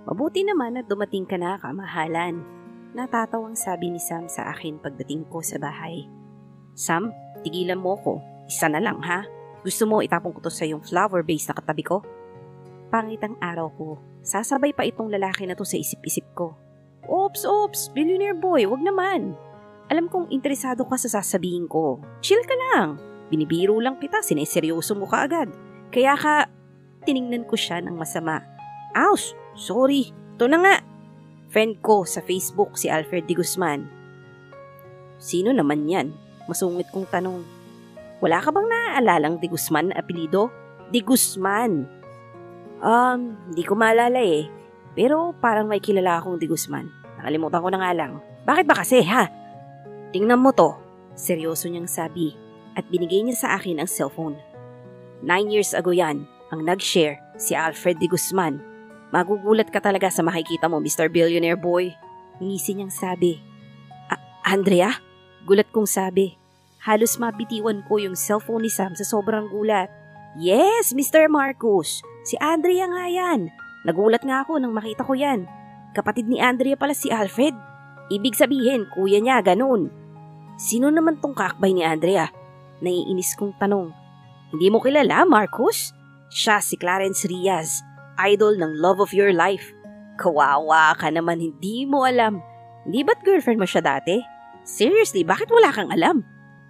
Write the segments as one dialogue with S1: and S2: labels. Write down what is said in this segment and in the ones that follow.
S1: Mabuti naman at dumating ka na, kamahalan. Natatawang sabi ni Sam sa akin pagdating ko sa bahay. Sam, tigilan mo ko. Isa na lang ha. Gusto mo itapon ko to sa yung flower vase na katabi ko? Pangit ang araw ko. Sasabay pa itong lalaki na to sa isip-isip ko. Oops, billionaire boy, wag naman. Alam kong interesado ka sa sasabihin ko. Chill ka lang. Binibiro lang kita, sineseryoso mo ka agad. Kaya tiningnan ko siya ng masama. Ouch, sorry. Ito na nga. Friend ko sa Facebook, si Alfred de Guzman. Sino naman yan? Masungit kong tanong. Wala ka bang naaalalang de Guzman na apelido? De Guzman. Hindi ko maalala eh. Pero parang may kilala akong de Guzman. Nakalimutan ko na nga lang. Bakit ba kasi ha? Tingnan mo to. Seryoso niyang sabi. At binigay niya sa akin ang cellphone. 9 years ago yan, ang nag-share si Alfred de Guzman. Magugulat ka talaga sa makikita mo, Mr. Billionaire Boy. Ngisi niyang sabi. Andrea? Gulat kong sabi. Halos mabitiwan ko yung cellphone ni Sam sa sobrang gulat. Yes, Mr. Marcus. Si Andrea nga yan. Nagulat nga ako nang makita ko yan. Kapatid ni Andrea pala si Alfred. Ibig sabihin, kuya niya, ganun. Sino naman tong kakbay ni Andrea? Naiinis kong tanong. Hindi mo kilala, Marcus? Siya si Clarence Riaz, idol ng love of your life. Kawawa ka naman, hindi mo alam. Hindi ba't girlfriend mo siya dati? Seriously, bakit wala kang alam?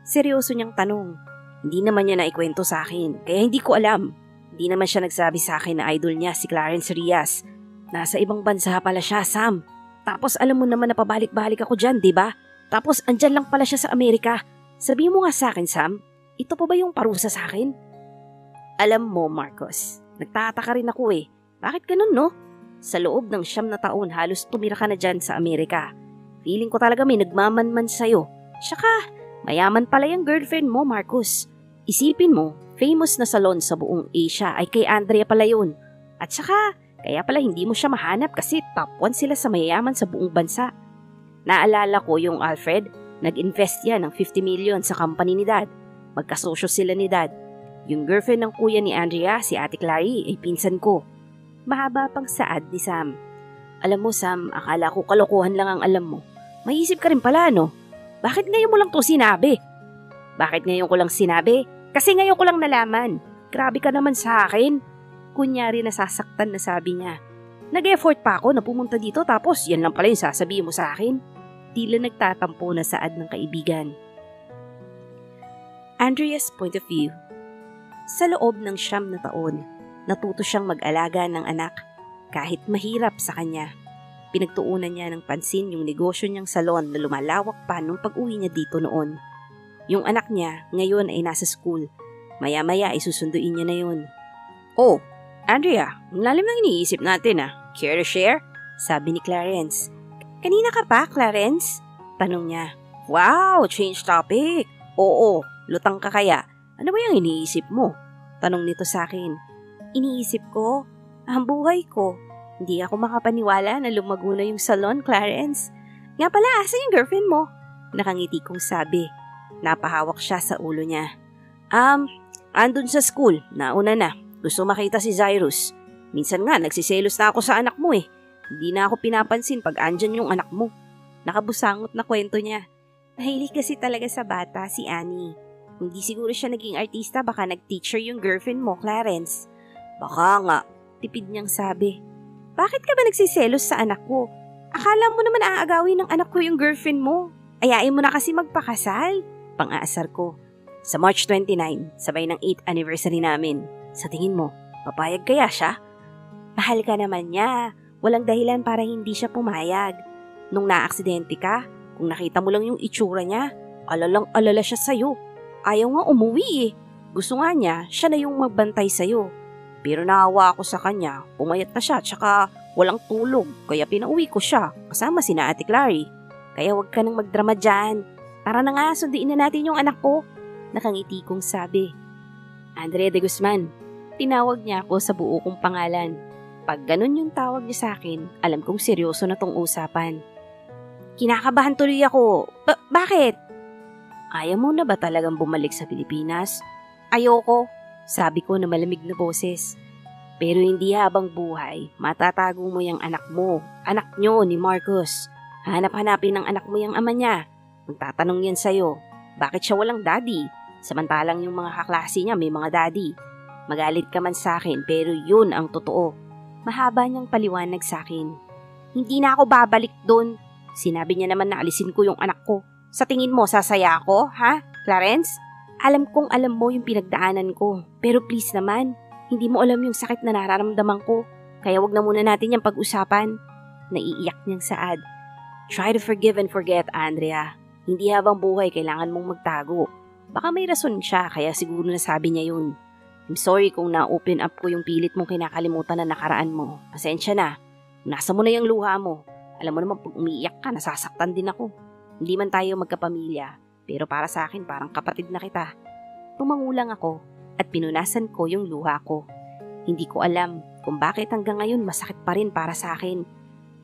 S1: Seryoso niyang tanong. Hindi naman niya naikwento sa akin, kaya hindi ko alam. Hindi naman siya nagsabi sa akin na idol niya si Clarence Riaz. Nasa ibang bansa pala siya, Sam. Tapos alam mo naman na pabalik-balik ako dyan, diba? Tapos andyan lang pala siya sa Amerika. Sabihin mo nga sa akin, Sam, ito pa ba yung parusa sa akin? Alam mo, Marcos, nagtataka rin ako eh. Bakit ganun, no? Sa loob ng 9 na taon, halos tumira ka na dyan sa Amerika. Feeling ko talaga may nagmamanman sa'yo. Tsaka, mayaman pala yung girlfriend mo, Marcos. Isipin mo, famous na salon sa buong Asia ay kay Andrea pala yun. At saka, kaya pala hindi mo siya mahanap kasi top 1 sila sa mayayaman sa buong bansa. Naalala ko yung Alfred, nag-invest yan ng 50 million sa company ni Dad. Magkasosyo sila ni Dad. Yung girlfriend ng kuya ni Andrea, si Ate Clary, ay pinsan ko. Mahaba pang saad ni Sam. Alam mo Sam, akala ko kalokohan lang ang alam mo. May isip ka rin pala, no? Bakit ngayon mo lang to sinabi? Bakit ngayon ko lang sinabi? Kasi ngayon ko lang nalaman. Grabe ka naman sa akin. Kunyari nasasaktan na sabi niya. Nag-effort pa ako na pumunta dito tapos yan lang pala yung sasabihin mo sa akin. Tila nagtatampo na saad ng kaibigan. Andrea's point of view. Sa loob ng 9 na taon, natuto siyang mag-alaga ng anak kahit mahirap sa kanya. Pinagtuunan niya ng pansin yung negosyo niyang salon na lumalawak pa nung pag-uwi niya dito noon. Yung anak niya ngayon ay nasa school. Maya-maya ay susunduin niya na yun. Oh, Andrea, ang lalim ng iniisip natin ah. Care to share? Sabi ni Clarence. Kanina ka pa, Clarence? Tanong niya. Wow, change topic. Oo, lutang ka kaya. Ano ba yung iniisip mo? Tanong nito sa akin. Iniisip ko? Ang buhay ko. Hindi ako makapaniwala na lumago na yung salon, Clarence. Nga pala, asa yung girlfriend mo? Nakangiti kong sabi. Napahawak siya sa ulo niya. Andun sa school. Nauna na. Gusto makita si Cyrus. Minsan nga, nagsiselos na ako sa anak mo eh. Hindi na ako pinapansin pag andyan yung anak mo. Nakabusangot na kwento niya. Mahilig kasi talaga sa bata si Annie. Kung di siguro siya naging artista, baka nag-teacher yung girlfriend mo, Clarence. Baka nga, tipid niyang sabi. Bakit ka ba nagsiselos sa anak ko? Akala mo naman aagawin ng anak ko yung girlfriend mo. Ayain mo na kasi magpakasal. Pang-aasar ko. Sa March 29, sabay ng 8th anniversary namin. Sa tingin mo, papayag kaya siya? Mahal ka naman niya. Walang dahilan para hindi siya pumayag. Nung naaksidente ka, kung nakita mo lang yung itsura niya, alalang-alala siya sa'yo. Ayaw nga umuwi eh. Gusto nga niya, siya na yung magbantay sa'yo. Pero naawa ako sa kanya, pumayat na siya tsaka walang tulog. Kaya pinauwi ko siya, kasama sina Ate Clary. Kaya wag ka nang magdrama dyan. Tara na nga, sunduin na natin yung anak ko. Nakangiti kong sabi. Andrea de Guzman. Tinawag niya ako sa buo kong pangalan. Pag ganun yung tawag niya sa akin, alam kong seryoso na tong usapan. Kinakabahan tuloy ako. Bakit? Ayaw mo na ba talagang bumalik sa Pilipinas? Ayoko, sabi ko na malamig na boses. Pero hindi habang buhay, matatago mo yung anak mo. Anak nyo ni Marcus. Hanap-hanapin ng anak mo yung ama niya. Magtatanong yan sa'yo, bakit siya walang daddy? Samantalang yung mga kaklase niya may mga daddy. Magalit ka man sa akin pero yun ang totoo. Mahaba niyang paliwanag sa akin. Hindi na ako babalik doon. Sinabi niya naman na alisin ko yung anak ko. Sa tingin mo, sasaya ako, ha, Clarence? Alam kong alam mo yung pinagdaanan ko. Pero please naman, hindi mo alam yung sakit na nararamdaman ko. Kaya wag na muna natin yung pag-usapan. Naiiyak niyang saad. Try to forgive and forget, Andrea. Hindi habang buhay kailangan mong magtago. Baka may rason siya kaya siguro nasabi niya yun. I'm sorry kung na-open up ko yung pilit mong kinakalimutan na nakaraan mo. Pasensya na. Nasa mo na yung luha mo. Alam mo naman pag umiiyak ka, nasasaktan din ako. Hindi man tayo magkapamilya, pero para sa akin parang kapatid na kita. Tumangulang ako at pinunasan ko yung luha ko. Hindi ko alam kung bakit hanggang ngayon masakit pa rin para sa akin.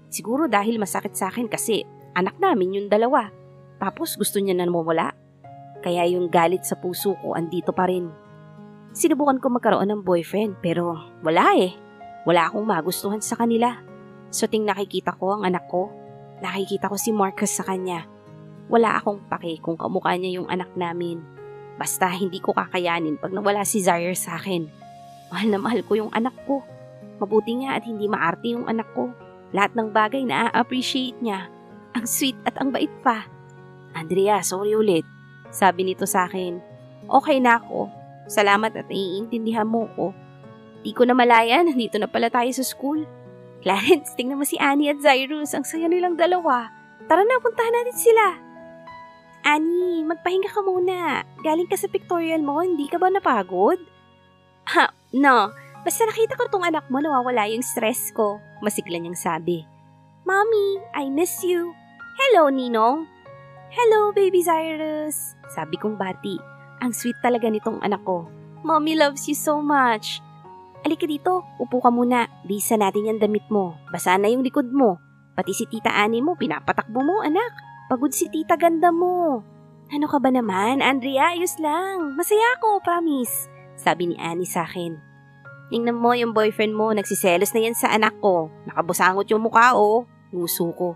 S1: Siguro dahil masakit sa akin kasi anak namin yung dalawa. Tapos gusto niya na mawala. Kaya yung galit sa puso ko andito pa rin. Sinubukan ko magkaroon ng boyfriend pero wala eh. Wala akong magustuhan sa kanila. So ting nakikita ko ang anak ko, nakikita ko si Marcus sa kanya. Wala akong pake kung kamukha niya yung anak namin. Basta hindi ko kakayanin pag nawala si Zaire sa akin. Mahal na mahal ko yung anak ko. Mabuti nga at hindi maarte yung anak ko. Lahat ng bagay na appreciate niya. Ang sweet at ang bait pa. Andrea, sorry ulit. Sabi nito sa akin. Okay na ako. Salamat at naiintindihan mo ko. Di ko na malaya, nandito na pala tayo sa school. Clarence, tingnan mo si Annie at Cyrus. Ang saya nilang dalawa. Tara na, puntahan natin sila. Annie, magpahinga ka muna. Galing ka sa pictorial mo, hindi ka ba napagod? Ha, no. Basta nakita ko tong anak mo, nawawala yung stress ko. Masigla niyang sabi. Mommy, I miss you. Hello, Ninong. Hello, baby Cyrus. Sabi kong bati. Ang sweet talaga nitong anak ko. Mommy loves you so much. Alika dito, upo ka muna. Bisa natin yung damit mo. Basa na yung likod mo. Pati si Tita Annie mo, pinapatakbo mo, anak. Pagod si Tita ganda mo. Ano ka ba naman, Andrea? Ayos lang. Masaya ako, promise. Sabi ni Annie sa akin. Tingnan mo yung boyfriend mo, nagsiselos na yan sa anak ko. Nakabusangot yung mukha, oh. Nguso ko.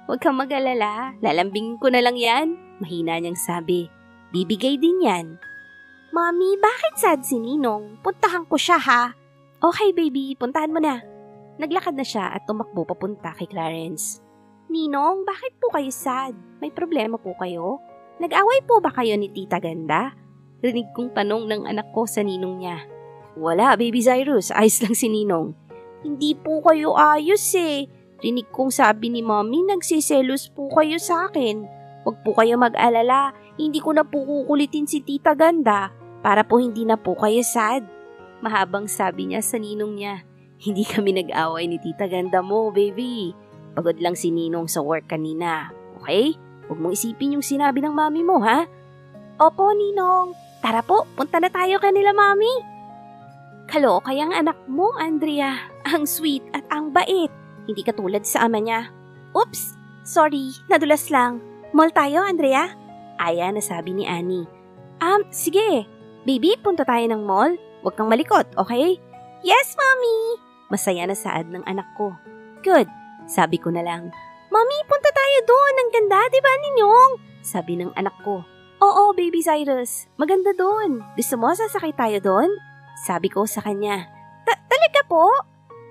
S1: Huwag kang mag-alala. Lalambingin ko na lang yan. Mahina niyang sabi. Bibigay din yan. Mommy, bakit sad si Ninong? Puntahan ko siya, ha? Okay, baby. Puntahan mo na. Naglakad na siya at tumakbo papunta kay Clarence. Ninong, bakit po kayo sad? May problema po kayo? Nag-away po ba kayo ni Tita Ganda? Rinig kong tanong ng anak ko sa ninong niya. Wala, baby Cyrus. Ayos lang si Ninong. Hindi po kayo ayos eh. Rinig kong sabi ni Mommy, nagsiselos po kayo sa akin. Huwag po kayo mag-alala. Hindi ko na po kukulitin si Tita Ganda para po hindi na po kayo sad. Mahabang sabi niya sa ninong niya. Hindi kami nag-away ni Tita Ganda mo, baby. Pagod lang si Ninong sa work kanina. Okay? Huwag mong isipin yung sinabi ng mami mo, ha? Opo, Ninong. Tara po, punta na tayo kanila, Mami. Kaloka yung anak mo, Andrea. Ang sweet at ang bait. Hindi katulad sa ama niya. Oops, sorry, nadulas lang. Mall tayo, Andrea? Aya na sabi ni Annie. Sige. Baby, punta tayo ng mall. Huwag kang malikot, okay? Yes, Mommy! Masaya na saad ng anak ko. Good, sabi ko na lang. Mommy, punta tayo doon. Ang ganda, di ba, Ninyong? Sabi ng anak ko. Oo, baby Cyrus. Maganda doon. Gusto mo sasakay tayo doon? Sabi ko sa kanya. Talaga po?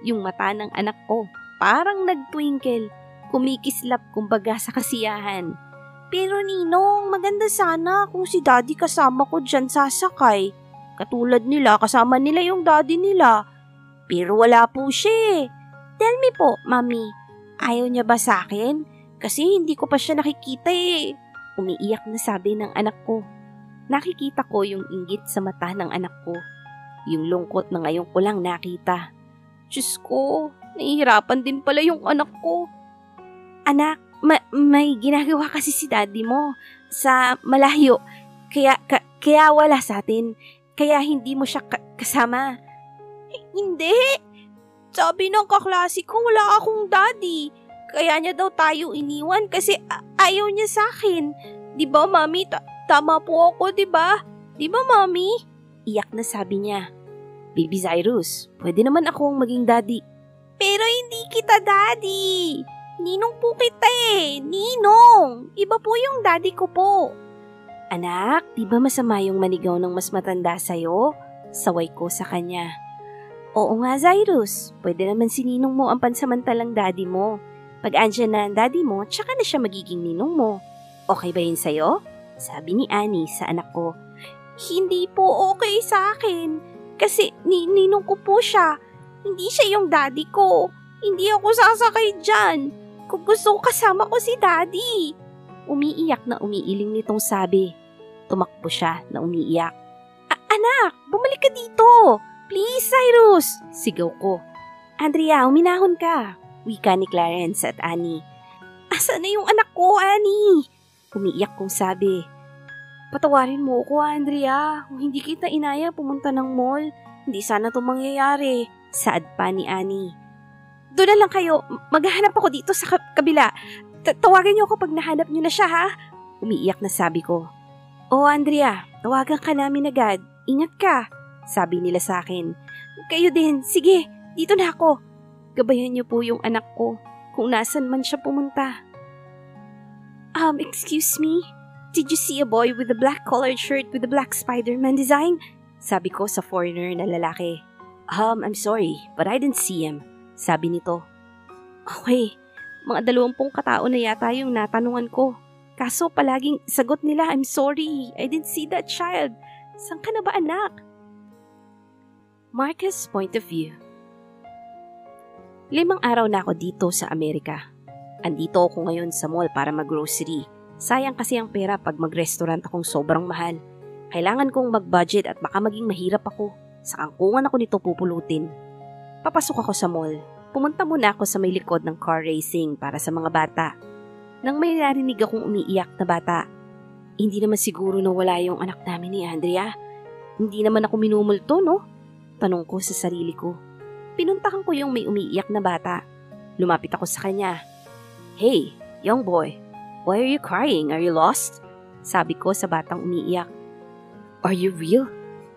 S1: Yung mata ng anak ko parang nagtwinkle. Kumikislap kumbaga sa kasiyahan. Pero Ninong, maganda sana kung si Daddy kasama ko dyan sasakay. Katulad nila, kasama nila yung daddy nila. Pero wala po siya. Tell me po, Mami, ayaw niya ba sa akin? Kasi hindi ko pa siya nakikita eh. Umiiyak na sabi ng anak ko. Nakikita ko yung inggit sa mata ng anak ko. Yung lungkot na ngayon ko lang nakita. Diyos ko, nahihirapan din pala yung anak ko. Anak, may ginagawa kasi si daddy mo sa malayo. Kaya wala sa atin. Kaya hindi mo siya kasama. Hindi. Sabi ng kaklase ko wala akong daddy. Kaya niya daw tayo iniwan kasi ayaw niya sa akin. Di ba, Mami? Tama po ako, di ba? Di ba, Mami? Iyak na sabi niya. Baby Cyrus, pwede naman akong maging daddy. Pero hindi kita daddy! Ninong po kita eh! Ninong! Iba po yung daddy ko po. Anak, di ba masama yung manigaw ng mas matanda sa'yo? Saway ko sa kanya. Oo nga, Cyrus. Pwede naman si ninong mo ang pansamantalang daddy mo. Pag andyan na ang daddy mo, tsaka na siya magiging ninong mo. Okay ba yun sa'yo? Sabi ni Annie sa anak ko. Hindi po okay sa akin. Kasi ninong ko po siya. Hindi siya yung daddy ko. Hindi ako sasakay dyan. Kung gusto ko kasama ko si daddy. Umiiyak na umiiling nitong sabi. Tumakbo siya na umiiyak. Anak, bumalik ka dito. Please, Cyrus! Sigaw ko. Andrea, uminahon ka. Wika ni Clarence at Annie. Asan na yung anak ko, Annie? Umiiyak kong sabi. Patawarin mo ko, Andrea. Kung hindi kita inaya pumunta ng mall, hindi sana itong mangyayari. Saad pa ni Annie. Doon na lang kayo. Maghahanap ako dito sa kabila. Tawagan niyo ako pag nahanap niyo na siya, ha? Umiiyak na sabi ko. Oh, Andrea, tawagan ka namin agad. Ingat ka. Sabi nila sa akin. Kayo din. Sige, dito na ako. Gabayan niyo po yung anak ko kung nasan man siya pumunta. Excuse me? Did you see a boy with a black collared shirt with a black Spider-Man design? Sabi ko sa foreigner na lalaki. I'm sorry, but I didn't see him. Sabi nito. Okay, mga 20 katao na yata yung natanungan ko. Kaso palaging sagot nila, I'm sorry, I didn't see that child. Saan ka na ba anak? Marcus' point of view. 5 araw na ako dito sa Amerika. Andito ako ngayon sa mall para mag-grocery. Sayang kasi ang pera pag mag-restaurant akong sobrang mahal. Kailangan kong mag-budget at baka maging mahirap ako. Sa kangkungan ako nito pupulutin. Papasok ako sa mall. Pumunta muna ako sa may likod ng car racing para sa mga bata. Nang may narinig akong umiiyak na bata. Hindi naman siguro na wala yung anak namin ni Andrea. Hindi naman ako minumulto, no? Tanong ko sa sarili ko. Pinuntahan ko yung may umiiyak na bata. Lumapit ako sa kanya. Hey, young boy, why are you crying? Are you lost? Sabi ko sa batang umiiyak. Are you real?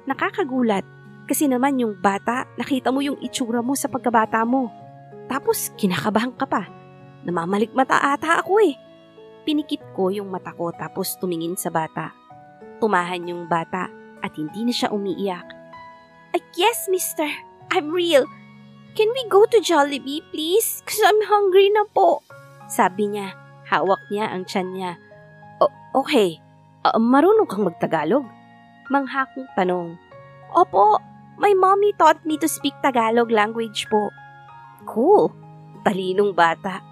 S1: Nakakagulat. Kasi naman yung bata, nakita mo yung itsura mo sa pagkabata mo. Tapos kinakabahan ka pa. Namamalikmata ata ako eh. Pinikit ko yung mata ko tapos tumingin sa bata. Tumahan yung bata at hindi na siya umiiyak. Yes, mister. I'm real. Can we go to Jollibee, please? Because I'm hungry na po. Sabi niya. Hawak niya ang tiyan niya. Okay. Marunong kang magtagalog? Manghakong tanong. Opo, my mommy taught me to speak Tagalog language po. Cool. Talinong bata.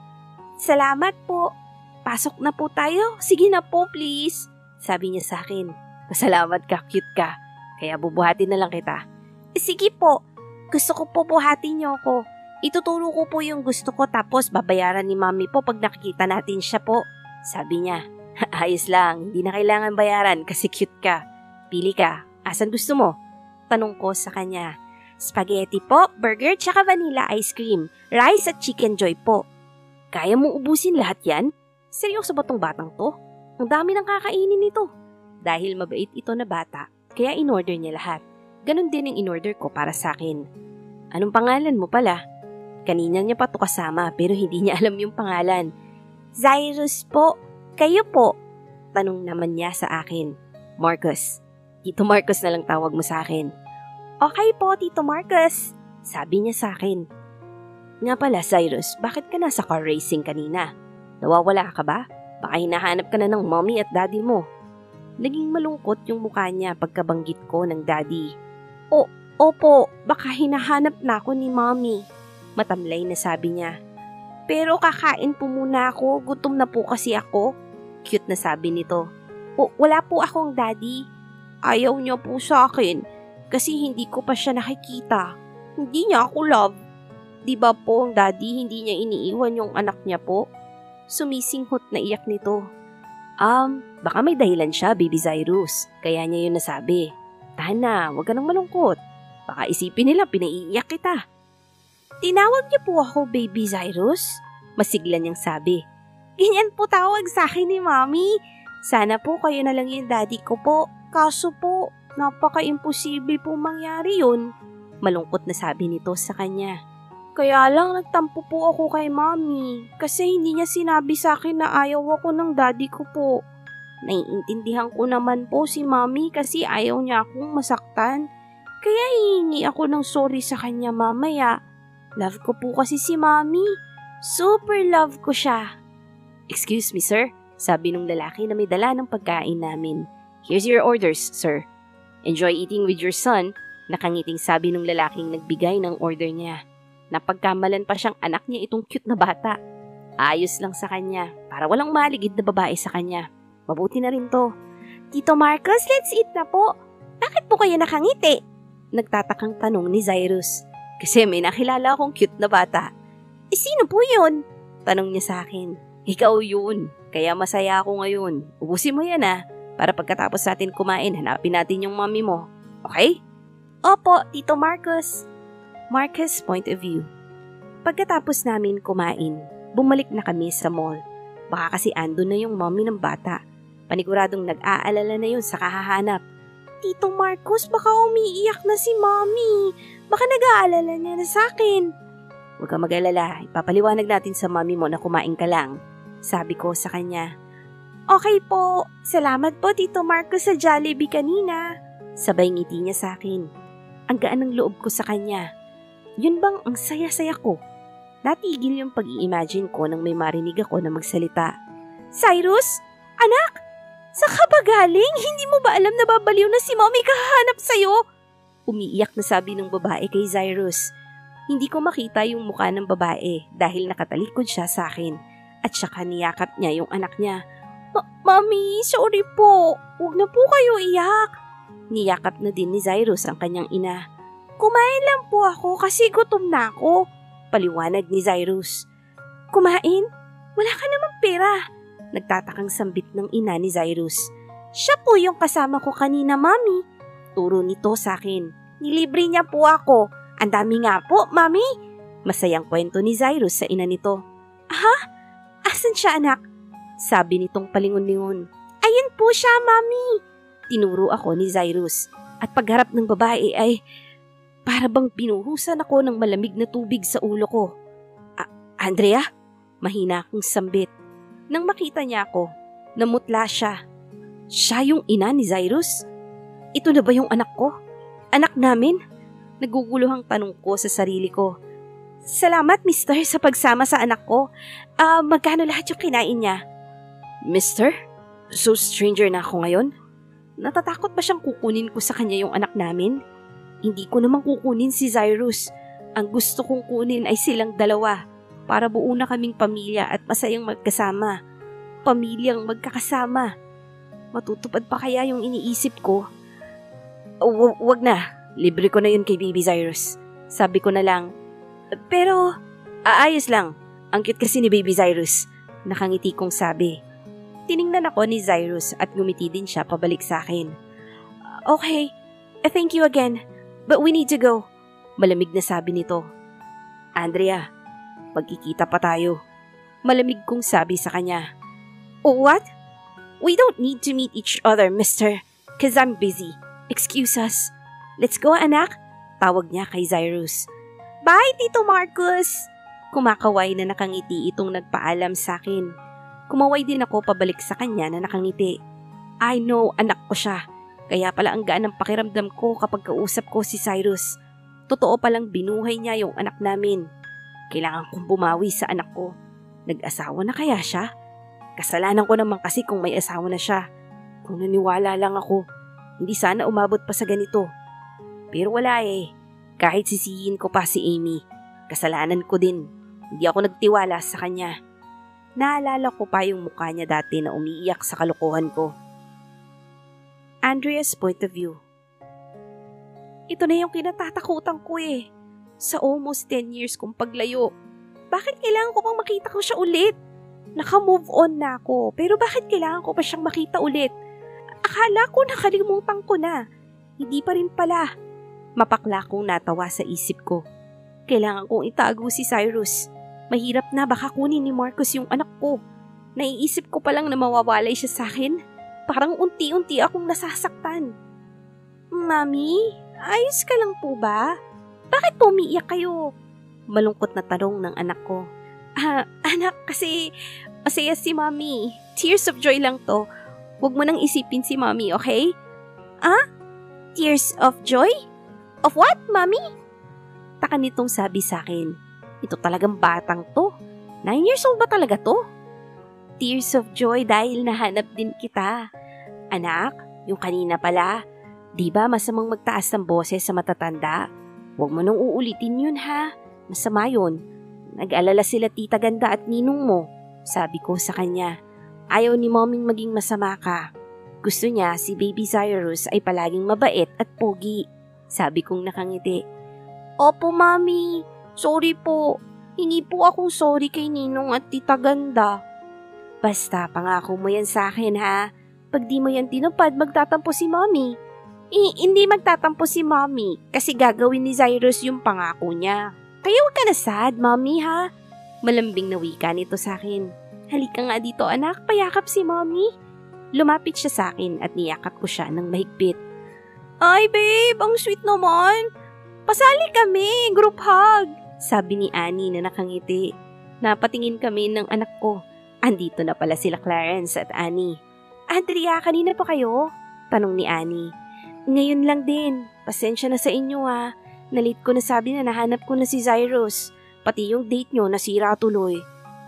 S1: Salamat po. Pasok na po tayo. Sige na po, please. Sabi niya sa akin. Pasalamat ka, cute ka. Kaya bubuhatin na lang kita. Sige po. Gusto ko po buhatin niyo ako. Ituturo ko po yung gusto ko tapos babayaran ni mami po pag nakikita natin siya po. Sabi niya. Ayos lang. Hindi na kailangan bayaran kasi cute ka. Pili ka. Asan gusto mo? Tanong ko sa kanya. Spaghetti po, burger, tsaka vanilla ice cream. Rice at chicken joy po. Kaya mong ubusin lahat yan? Seryoso ba tong batang to? Ang dami ng kakainin nito. Dahil mabait ito na bata, kaya in-order niya lahat. Ganon din ang in-order ko para sa akin. Anong pangalan mo pala? Kanina niya pa to kasama pero hindi niya alam yung pangalan. Cyrus po. Kayo po. Tanong naman niya sa akin. Marcus. Tito Marcus na lang tawag mo sa akin. Okay po, Tito Marcus. Sabi niya sa akin. Nga pala, Cyrus, bakit ka nasa car racing kanina? Nawawala ka ba? Baka hinahanap ka na ng mommy at daddy mo. Naging malungkot yung mukha niya pagkabanggit ko ng daddy. Opo, baka hinahanap na ako ni mommy. Matamlay na sabi niya. Pero kakain po muna ako, gutom na po kasi ako. Cute na sabi nito. Wala po akong daddy. Ayaw niya po sa akin kasi hindi ko pa siya nakikita. Hindi niya ako love. Di ba po ang daddy hindi niya iniiwan yung anak niya po? Sumisinghot na iyak nito. Baka may dahilan siya, Baby Cyrus. Kaya niya yun nasabi. Tahan na, huwag ka nang malungkot. Baka isipin nila pinaiiyak kita. Tinawag niyo po ako Baby Cyrus? Masigla niyang sabi. Ganyan po tawag sa akin ni Mommy. Sana po kayo na lang yung daddy ko po. Kaso po, napaka-imposible po mangyari yun. Malungkot na sabi nito sa kanya.
S2: Kaya lang nagtampo po ako kay Mami kasi hindi niya sinabi sa akin na ayaw ako ng daddy ko po. Naiintindihan ko naman po si Mami kasi ayaw niya akong masaktan. Kaya hihingi ako ng sorry sa kanya mamaya. Love ko po kasi si Mami. Super love ko siya.
S1: Excuse me, sir, sabi nung lalaki na may dala ng pagkain namin. Here's your orders, sir. Enjoy eating with your son, nakangiting sabi nung lalaking nagbigay ng order niya. Napagkamalan pa siyang anak niya itong cute na bata. Ayos lang sa kanya, para walang maligid na babae sa kanya. Mabuti na rin to.
S2: Tito Marcos, let's eat na po. Bakit po kayo nakangiti?
S1: Nagtatakang tanong ni Cyrus. Kasi may nakilala akong cute na bata.
S2: Sino po yun?
S1: Tanong niya sa akin. Ikaw yun. Kaya masaya ako ngayon. Ubusin mo yan para pagkatapos natin kumain, hanapin natin yung mami mo. Okay?
S2: Opo, Tito Marcos.
S1: Marcus' point of view. Pagkatapos namin kumain, bumalik na kami sa mall. Baka kasi andun na yung mommy ng bata. Paniguradong nag-aalala na yun sa kahahanap.
S2: Tito Marcos, baka umiiyak na si Mommy. Baka nag-aalala niya na sa akin.
S1: Huwag kang mag-alala, ipapaliwanag natin sa mommy mo na kumain ka lang. Sabi ko sa kanya.
S2: Okay po, salamat po Tito Marcos sa Jollibee kanina.
S1: Sabay ngiti niya sa akin. Ang gaan ng loob ko sa kanya. Yun bang ang saya-saya ko? Natigil yung pag-i-imagine ko nang may marinig ako na magsalita.
S2: Cyrus? Anak? Saan ka ba galing? Hindi mo ba alam na babaliw na si Mommy kahanap sa'yo?
S1: Umiiyak na sabi ng babae kay Cyrus. Hindi ko makita yung mukha ng babae dahil nakatalikod siya sa akin at saka niyakap niya yung anak niya.
S2: Mami, sorry po. Huwag na po kayo iyak.
S1: Niyakap na din ni Cyrus ang kanyang ina.
S2: Kumain lang po ako kasi gutom na ako.
S1: Paliwanag ni Cyrus.
S2: Kumain? Wala ka namang pera.
S1: Nagtatakang sambit ng ina ni Cyrus.
S2: Siya po yung kasama ko kanina, Mami.
S1: Turo nito sa akin.
S2: Nilibre niya po ako. Ang dami nga po, Mami.
S1: Masayang kwento ni Cyrus sa ina nito.
S2: Ha? Asan siya, anak?
S1: Sabi nitong palingon-lingon.
S2: Ayun po siya, Mami.
S1: Tinuro ako ni Cyrus. At pagharap ng babae ay para bang binuhusan ako ng malamig na tubig sa ulo ko. Andrea? Mahina akong sambit. Nang makita niya ako, namutla siya. Siya yung ina ni Cyrus? Ito na ba yung anak ko? Anak namin? Naguguluhang tanong ko sa sarili ko.
S2: Salamat, mister, sa pagsama sa anak ko. Magkano lahat yung kinain niya?
S1: Mister? So stranger na ako ngayon? Natatakot ba siyang kukunin ko sa kanya yung anak namin? Hindi ko naman kukunin si Cyrus. Ang gusto kong kunin ay silang dalawa para buo na kaming pamilya at masayang magkasama. Pamilyang magkakasama. Matutupad pa kaya yung iniisip ko? Wag na. Libre ko na yun kay Baby Cyrus. Sabi ko na lang. Pero, ayos lang. Ang cute kasi ni Baby Cyrus. Nakangiti kong sabi. Tiningnan ako ni Cyrus at ngumiti din siya pabalik sa akin.
S2: Okay, thank you again. But we need to go.
S1: Malamig na sabi nito. Andrea, magkikita pa tayo. Malamig kong sabi sa kanya.
S2: What? We don't need to meet each other, mister. Cause I'm busy. Excuse us. Let's go, anak.
S1: Tawag niya kay Cyrus.
S2: Bye, Tito Marcos.
S1: Kumakaway na nakangiti itong nagpaalam sa akin. Kumaway din ako pabalik sa kanya na nakangiti. I know, anak ko siya. Kaya pala ang gaan ng pakiramdam ko kapag kausap ko si Cyrus. Totoo palang binuhay niya yung anak namin. Kailangan kong bumawi sa anak ko. Nag-asawa na kaya siya? Kasalanan ko naman kasi kung may asawa na siya. Kung naniwala lang ako, hindi sana umabot pa sa ganito. Pero wala Kahit sisihin ko pa si Amy, kasalanan ko din. Hindi ako nagtiwala sa kanya. Naalala ko pa yung mukha niya dati na umiiyak sa kalokohan ko. Andrea's point of view. Ito na yung kinatatakutan ko Sa almost 10 years kong paglayo. Bakit kailangan ko pang makita ko siya ulit? Naka-move on na ako, pero bakit kailangan ko pa siyang makita ulit? Akala ko nakalimutan ko na. Hindi pa rin pala. Mapakla kong natawa sa isip ko. Kailangan kong itago si Cyrus. Mahirap na baka kunin ni Marcos yung anak ko. Naiisip ko palang na mawawalay siya sa akin. Parang unti-unti akong nasasaktan.
S2: Mami, ayos ka lang po ba? Bakit po umiiyak kayo?
S1: Malungkot na tanong ng anak ko.
S2: Anak, kasi masaya si Mommy. Tears of joy lang to. Huwag mo nang isipin si Mommy, okay? Tears of joy? Of what, Mommy?
S1: Taka nitong sabi sa akin. Ito talagang batang to. 9 years old ba talaga to?
S2: Tears of joy dahil nahanap din kita.
S1: Anak, yung kanina pala, di ba masamang magtaas ng boses sa matatanda? Huwag mo nang uulitin yun ha. Masama yun. Nag-alala sila tita ganda at ninong mo. Sabi ko sa kanya, ayaw ni moming maging masama ka. Gusto niya si baby Cyrus ay palaging mabait at pogi. Sabi kong nakangiti.
S2: Opo, Mommy. Sorry po. Hingi po akong sorry kay ninong at tita ganda.
S1: Basta pangako mo yan sa akin ha. Pag di mo yan tinupad, magtatampo si Mommy.
S2: Hindi magtatampo si Mommy kasi gagawin ni Cyrus yung pangako niya. Kaya huwag ka na sad, Mommy ha.
S1: Malambing na wika nito sa akin.
S2: Halika nga dito anak, payakap si Mommy.
S1: Lumapit siya sa akin at niyakap ko siya ng mahigpit.
S2: Ay babe, ang sweet naman. Pasali kami, group hug.
S1: Sabi ni Annie na nakangiti. Napatingin kami ng anak ko. Andito na pala sila Clarence at Annie.
S2: Andrea, kanina pa kayo?
S1: Tanong ni Annie.
S2: Ngayon lang din. Pasensya na sa inyo ha. Nalit ko na sabi na nahanap ko na si Cyrus. Pati yung date nyo nasira tuloy.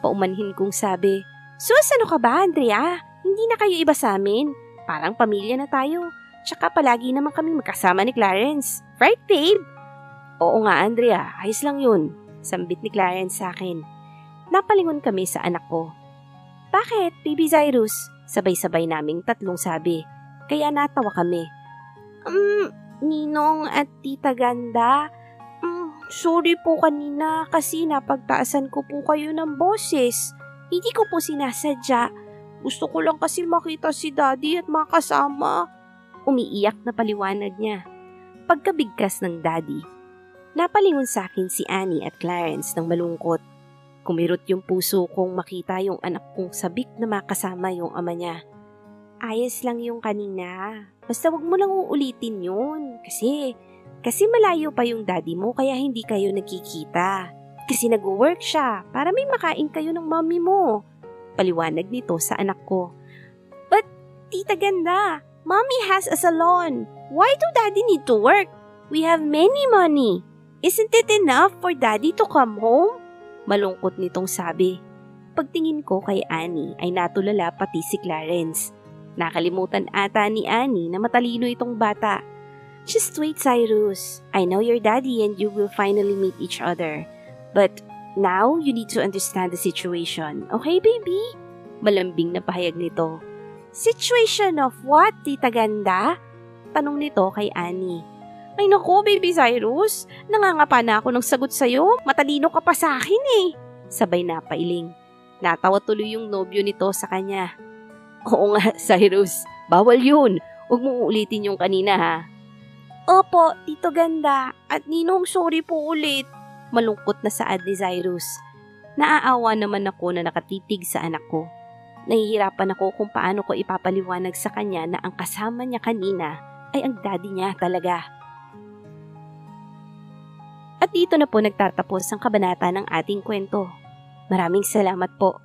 S1: Paumanhin kong sabi.
S2: Sus, ano ka ba, Andrea? Hindi na kayo iba sa amin. Parang pamilya na tayo. Tsaka palagi naman kami magkasama ni Clarence. Right, babe?
S1: Oo nga, Andrea. Ayos lang yun. Sambit ni Clarence sa akin. Napalingon kami sa anak ko.
S2: Bakit, baby Cyrus?
S1: Sabay-sabay naming tatlong sabi. Kaya natawa kami.
S2: Ninong at tita ganda. Sorry po kanina kasi napagtaasan ko po kayo ng boses. Hindi ko po sinasadya. Gusto ko lang kasi makita si Daddy at makasama.
S1: Umiiyak na paliwanag niya. Pagkabigkas ng Daddy, napalingon sa akin si Annie at Clarence ng malungkot. Kumirot yung puso kong makita yung anak kong sabik na makasama yung ama niya.
S2: Ayos lang yung kanina. Basta wag mo lang uulitin yun. Kasi malayo pa yung daddy mo kaya hindi kayo nagkikita. Kasi nag-work siya para may makain kayo ng mommy mo.
S1: Paliwanag nito sa anak ko.
S2: But, tita ganda, mommy has a salon. Why do daddy need to work? We have many money. Isn't it enough for daddy to come home?
S1: Malungkot nitong sabi. Pagtingin ko kay Annie ay natulala pati si Clarence. Nakalimutan ata ni Annie na matalino itong bata.
S2: Just wait, Cyrus. I know your daddy and you will finally meet each other. But now, you need to understand the situation. Okay, baby?
S1: Malambing na pahayag nito.
S2: Situation of what, tita ganda?
S1: Tanong nito kay Annie.
S2: Ay naku, baby Cyrus. Nangangapa na ako ng sagot sa'yo. Matalino ka pa sa akin eh.
S1: Sabay na pailing. Natawa tuloy yung nobyo nito sa kanya. Oo nga, Cyrus. Bawal yun. Huwag mong uulitin yung kanina ha.
S2: Opo, tito ganda. At ninong sorry po ulit.
S1: Malungkot na saad ni Cyrus. Naaawa naman ako na nakatitig sa anak ko. Nahihirapan ako kung paano ko ipapaliwanag sa kanya na ang kasama niya kanina ay ang daddy niya talaga. At dito na po nagtatapos ang kabanata ng ating kwento. Maraming salamat po.